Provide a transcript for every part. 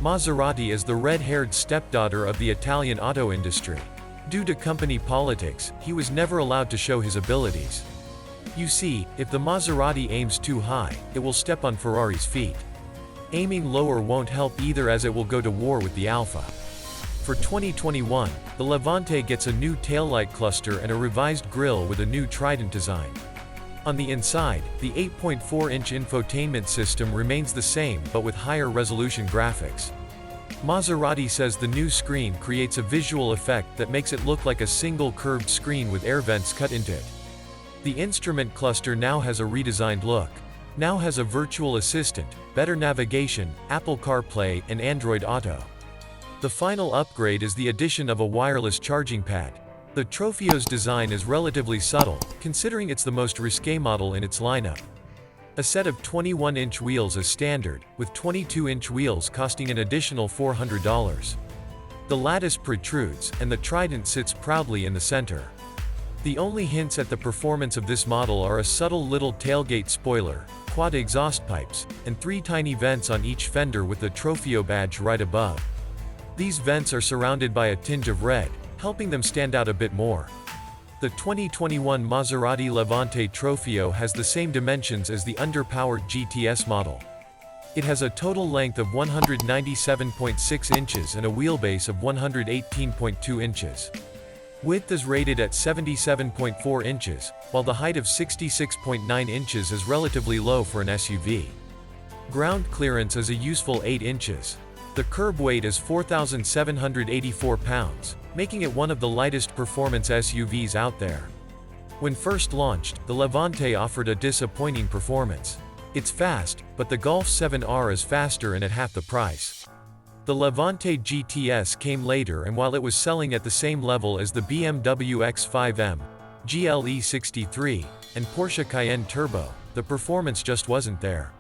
Maserati is the red-haired stepdaughter of the Italian auto industry. Due to company politics, he was never allowed to show his abilities. You see, if the Maserati aims too high, it will step on Ferrari's feet. Aiming lower won't help either, as it will go to war with the Alfa. For 2021, the Levante gets a new taillight cluster and a revised grille with a new Trident design. On the inside, the 8.4-inch infotainment system remains the same but with higher resolution graphics. Maserati says the new screen creates a visual effect that makes it look like a single curved screen with air vents cut into it. The instrument cluster now has a redesigned look. Now has a virtual assistant, better navigation, Apple CarPlay, and Android Auto. The final upgrade is the addition of a wireless charging pad. The Trofeo's design is relatively subtle, considering it's the most risque model in its lineup. A set of 21-inch wheels is standard, with 22-inch wheels costing an additional $400. The lattice protrudes, and the Trident sits proudly in the center. The only hints at the performance of this model are a subtle little tailgate spoiler, quad exhaust pipes, and 3 tiny vents on each fender with the Trofeo badge right above. These vents are surrounded by a tinge of red, helping them stand out a bit more. The 2021 Maserati Levante Trofeo has the same dimensions as the underpowered GTS model. It has a total length of 197.6 inches and a wheelbase of 118.2 inches. Width is rated at 77.4 inches, while the height of 66.9 inches is relatively low for an SUV. Ground clearance is a useful 8 inches. The curb weight is 4,784 pounds, making it one of the lightest performance SUVs out there. When first launched, the Levante offered a disappointing performance. It's fast, but the Golf 7R is faster and at half the price. The Levante GTS came later, and while it was selling at the same level as the BMW X5M, GLE 63, and Porsche Cayenne Turbo, the performance just wasn't there.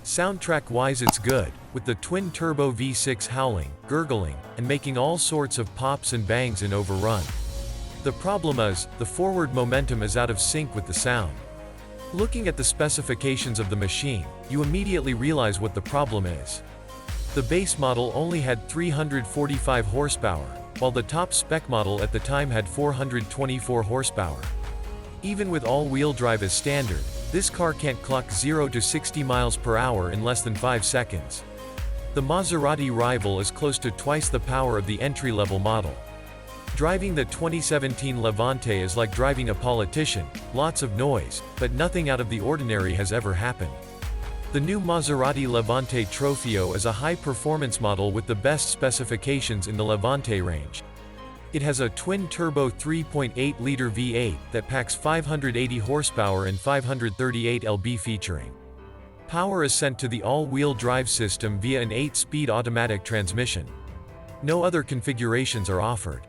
Soundtrack-wise it's good, with the twin-turbo V6 howling, gurgling, and making all sorts of pops and bangs in Overrun. The problem is, the forward momentum is out of sync with the sound. Looking at the specifications of the machine, you immediately realize what the problem is. The base model only had 345 horsepower, while the top spec model at the time had 424 horsepower. Even with all-wheel drive as standard, this car can't clock 0 to 60 miles per hour in less than 5 seconds. The Maserati rival is close to twice the power of the entry-level model. Driving the 2017 Levante is like driving a politician, lots of noise, but nothing out of the ordinary has ever happened. The new Maserati Levante Trofeo is a high-performance model with the best specifications in the Levante range. It has a twin-turbo 3.8-liter V8 that packs 580 horsepower and 538 lb, featuring. Power is sent to the all-wheel drive system via an 8-speed automatic transmission. No other configurations are offered.